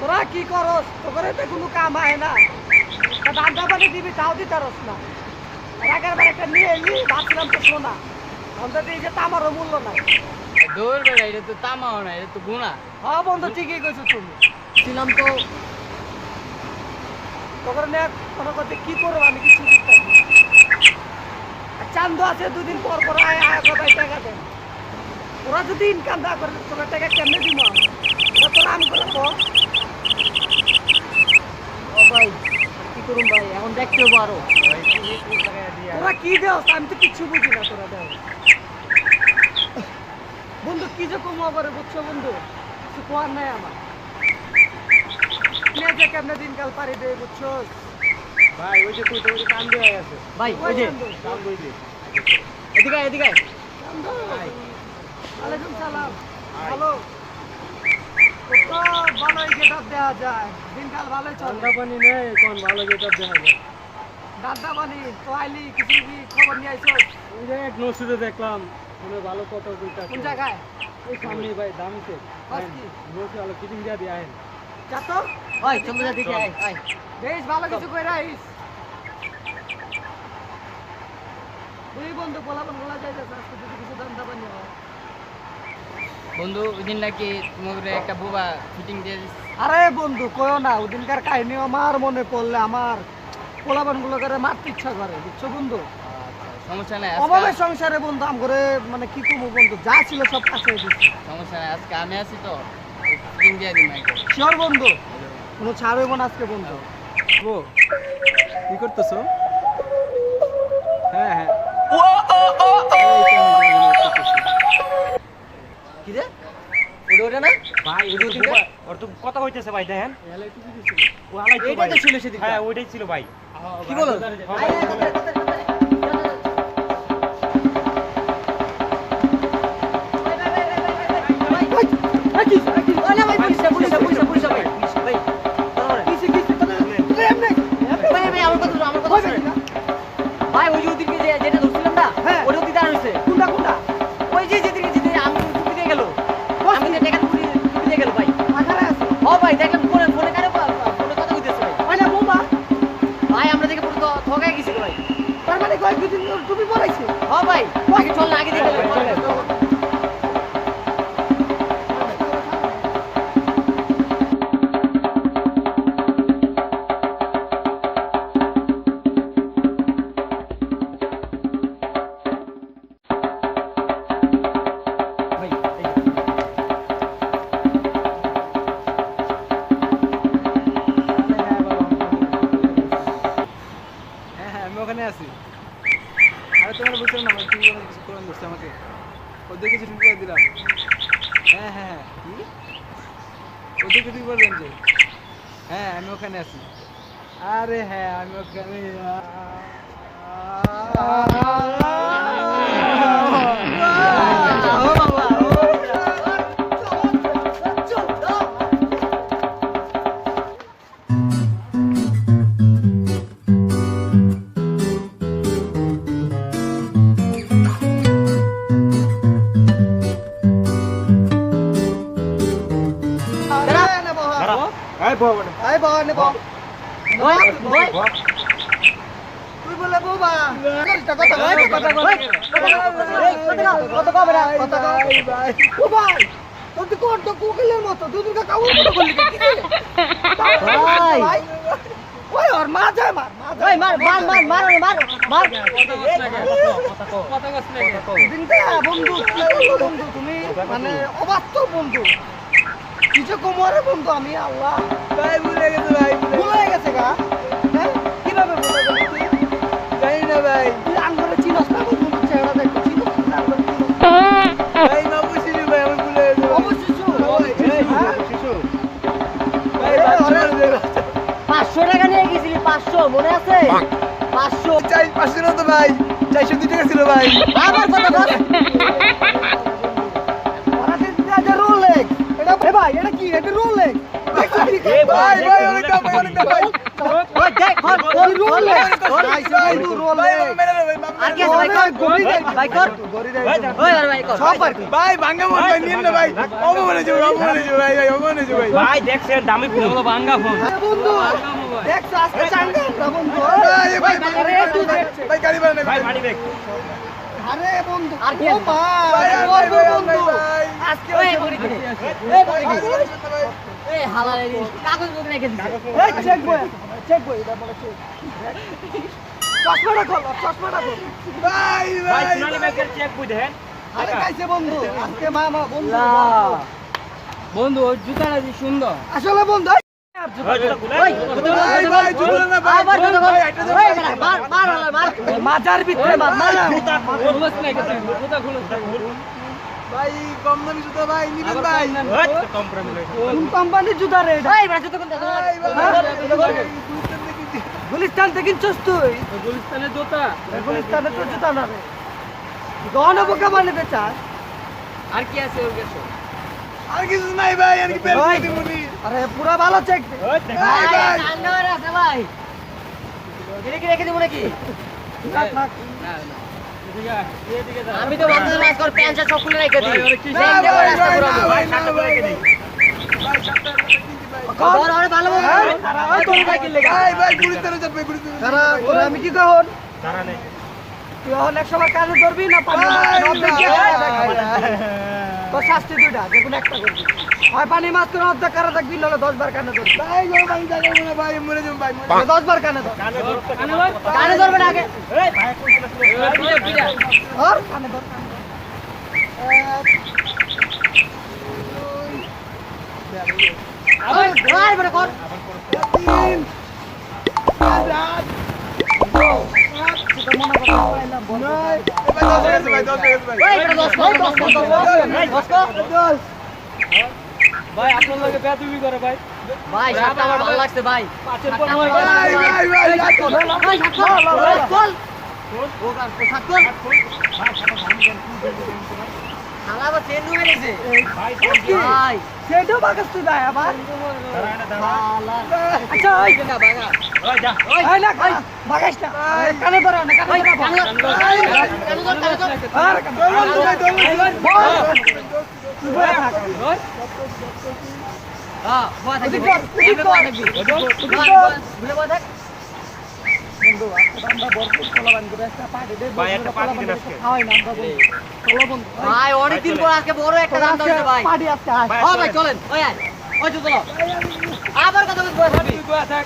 তোরা কি করস তোকে তো কোনো কাম হয় না দাদা পানি দিবি তাও দিতারস না রাগের বার একটা নিয়ে এলি ভাবছিলাম তো সোনা অন্তত এই যে তামারও মূল্য নাই দৌড় বেড়া এটা তো তামাও না এটা তো গুণা। হ্যাঁ বন্ধু ঠিকই কইছো তুমি ছিলাম তো তোকে নিয়ে কোনো কথা কি করবো আমি কিছু বুঝতে পারি না। আর চান্দ আছে দুদিন পর পর আয় আয় ভাই টাকা দেন ওরা যদি ইনকাম না করে তোকে টাকা কেমনে দিব ওরা তো নাম করে তো ও ভাই কি করুন ভাই এখন দেখতে হবো আরো। তোরা কি দেও আমি তো কিচ্ছু বুঝি না তোরা দেও বন্ধু কি যে কম আবার বুঝছো বন্ধু কিছু কোয়ার নাই আমার নিয়ে যে কেমনে দিনকাল পারি দেয় বুঝছো ভাই ওই যে তুই তো ওই যে কান দিয়ে আছে ভাই ওই যে কান বই দে এদিকে আয়, এদিকে আয়। ওয়ালাইকুম সালাম হ্যালো তো ভালোই গেটআপ দেওয়া যায় দিনকাল ভালোই চলে ঠান্ডা পানি নেই কোন ভালো যেটা দেখা যায় দাদা বানি তো আইলি কিছু কি খবর নিয়ে আইছো ওই যে এক নসিদে দেখলাম মানে ভালো কথা কইতা কোন জায়গায় এই সামনে ভাই দামিতে বাস কি? নসি ভালো ফিটিং দিয়া দিয়ে আহেন যা তো ভাই চল যা দেখে আয় আয়। বেশ ভালো কিছু কইরা আইস দুই বন্ধু বলাবন বলা যাইতেছে আজকে যদি কিছু দাদা বানি হয় বন্ধু ওই দিন নাকি তোমাকে একটা বোবা ফিটিং দিয়ে দিস। আরে বন্ধু কয়ও না ওদিনকার কাহিনী আমার মনে পড়লে আমার পোলাবান গুলো করে মারতে ইচ্ছা করে বুঝছো বন্ধু আচ্ছা সমস্যা নাই অভাবের সংসারে বন্ধু আম করে মানে কি করবো বন্ধু যা ছিল সব কাছে দিচ্ছি সমস্যা নাই আজকে আমি আছি তো ফিটিং দিয়ে দিই মাইকে। শিওর বন্ধু কোনো ছাড় হইব না আজকে বন্ধু ও কি করতেছো হ্যাঁ হ্যাঁ কি রে ওটা ওটা না ভাই ওই যে ওর তো কথা কইতেছে ভাই দেখেন এলাই টুপি দিছিল ও আলাই তো এইটাই তো ছিল সেদিন। হ্যাঁ ওইটাই ছিল ভাই কি বলো? হ্যাঁ, আয়, আয়, তাড়াতাড়ি, তাড়াতাড়ি, ভাই ওই যে ওদিকে যেটা ধরছিলাম না হ্যাঁ। ওটা দিতে আনছে কোনটা কোনটা ওই যে যেদিকে যেতে আমি টুপি দিয়ে গেল আমি তো টাকা টুপি দিয়ে গেল ভাই। আধারে আছে ও ভাই দেখলাম ফোনে ফোনে কারো ফোনে কথা কইতেছে ভাই। মানে বোমা ভাই আমরা দেখে পুরো ঠকাই গেছি ভাই। তার মানে কয়েক দুদিন টুপি পরাইছে ও ভাই আগে চল না আগে দেখে হ্যাঁ হ্যাঁ আমি ওখানে আছি আরে তোমার বলছিলাম না আমার তুমি কিছু কোরআন দোস্ত আমাকে ওদেরকে কিছু করে দিলাম হ্যাঁ হ্যাঁ হ্যাঁ কি ওদেরকে তুমি বলবেন যে হ্যাঁ আমি ওখানে আছি আরে হ্যাঁ আমি ওখানে আরে বাবা আই বাবা নে বাবা ওই ওই তুই বলে বোমা কথা কথা কত কবে রে কথা ভাই ও ভাই তুই কোন তো কুকিলের মতো দুদিন কা কাউর মতো করলি কি ভাই। ওই ওর মা যায় মার ওই মার মার মার মার মার মার কথা কস না দিনটা বন্ধু কি করলো বন্ধু তুমি মানে অবাস্তব বন্ধু কিছু কোমরে বন্ধু আমি আল্লাহ ভাই ভুলে গেছে ভাই ভুলে গেছে গা হ্যাঁ কিভাবে ভুলে গেলি তুই জানি না ভাই তুই আঙ্গুরে চিনস না বন্ধু চেহারা দেখো চিনস না আঙ্গুরে চিনস ভাই মা বুঝিনি ভাই আমি ভুলে গেছি অবশ্যই হ্যাঁ শিশু ভাই বাচ্চা 500 টাকা নিয়ে গেছিলি 500 মনে আছে 500 চাই 500 না তো ভাই 402 টাকা ছিল ভাই আমার কথা বল ওরা দিন যে রোলেক্স এটা ভাই এটা কি এটা রোলেক্স ভাই ভাই অনেক দাম ভাই অনেক দাম ভাই ওই দেখ আর কি আছে ভাই কর ভাই কর ওই আর ভাই কর সব পারবি ভাই ভাঙ্গা ফোন ভাই নিন না ভাই অপমানে যাবে ভাই অপমানে যাবে ভাই ভাই দেখছেন দামি ফোন হলো ভাঙ্গা ফোন বন্ধু দেখছো আজকে চাঙ্গা না বন্ধু ভাই ভাই গাড়ি বাড়ান ভাই মানি ব্যাগ আরে বন্ধু আর কি ও আছে? ভাই ভাই, ভাই, বন্ধু ভাই, আজকে ওই বড়ি দে এই বড়ি দে এই হালালে কাগজ বুক রেখে দিছে এই চেক বই এটা বড় চেক চশমাটা খোল ভাই ভাই ভাই সোনালী ব্যাগের চেক বুঝ দেখেন আরে কাইছে বন্ধু আজকে মামা বন্ধু বন্ধু ওই জুতাটা যে সুন্দর আসলে বন্ধু ভাই জুতা খুলে ওই ভাই ভাই চুলো না ভাই আবার জুতা ভাই এটা ওই মার মার মার মাজার ভিতরে মার জুতা খুলস না কিছু জুতা খুলস ভাই কম দামি জুতা ভাই নিবেন ভাই ওই কম প্রেম লইছে কোন কোম্পানির জুতা রে এটা এই বড় জুতা কোনটা ভাই ভাই গুলিস্তান থেকে কিনছস তুই গুলিস্তানের জুতা গুলিস্তানে তো জুতা না রে গহনা বোকা বানাতে চাস আর কি আছে ওর কাছে আর কিছু নাই ভাই আর কি বের ভাই। করে দিবনি আরে পুরা ভালো চেক দে ওই দেখ ভাই ভাই আন্ডার আছে ভাই এটা কি রেখে দেব নাকি থাক, থাক। আমি তো বন্ধু মাস করে প্যান্ট শার্ট সব খুলে রেখে দিই না ভাই ভাই না ভাই না ভাই ভাই বড় বড় ভালো হ্যাঁ? ওই তোর সাইকেল লেগে ভাই ভাই গুলিস্তানে যাবে গুলিস্তানে দাঁড়া, তোরে আমি কি কখন তারা নেই তুই এখন এক সময় কাজে ধরবি না পানি ভাই, অর্ধেক দিয়ে ভাই, খাওয়া থাকবি। তোর শাস্তি দুইটা যে কোনো একটা করবি হয় পানি মাছ করে অর্ধেক কানে থাকবি নাহলে 10 বার কানে ধরবি ভাই গো ভাই জায়গা মনে ভাই মরে যাবেন ভাই মরে 10 বার কানে ধর কানে ধরতে কানে ধরবে না আগে এই ভাই কইছিল ধর কানে ধর আবার ভাই বড় কর তিন চার সেটা মনে করতে পারলাম বল নয় ভাই 10 হয়ে গেছে ভাই 10 হয়ে গেছে ভাই ওই বড় 10 কর 10 কর ভাই আপনার লগে বেয়াদবি করে ভাই ভাই শার্টটা আমার ভালো লাগছে ভাই পাঁচের পর ভাই ভাই ভাই ভাই শার্ট কর ও কার শার্ট কর হালা বা চেন ঢুকে গেছে ভাই সেটাও বাগাস তুই ভাই আবার হালা আচ্ছা ওই না বাগা ওই যা এই না বাগাস না কানে ধর না কানে ভাই ধর কানে ধর কানে ধর আর কানে দৌড়ান ভাই দৌড়ান তুই বলে থাক হ্যাঁ বাবা থাকবি ওদিক কর, ওদিক কর। ভুলে বাবা থাক বন্ধু আজকে আমরা বরপুর কলাবান করে একটা পার্টি দেব ভাই, একটা party দিন আজকে। খাওয়াই না আমরা বন্ধু চলো বন্ধু ভাই অনেকদিন পর আজকে বড় একটা দাম দিতে ভাই পার্টি আজকে আয় ভাই, হ্যাঁ ভাই চলেন ওই আয় ওই চলো আবার কথা বলবো তুই গোয়া থাক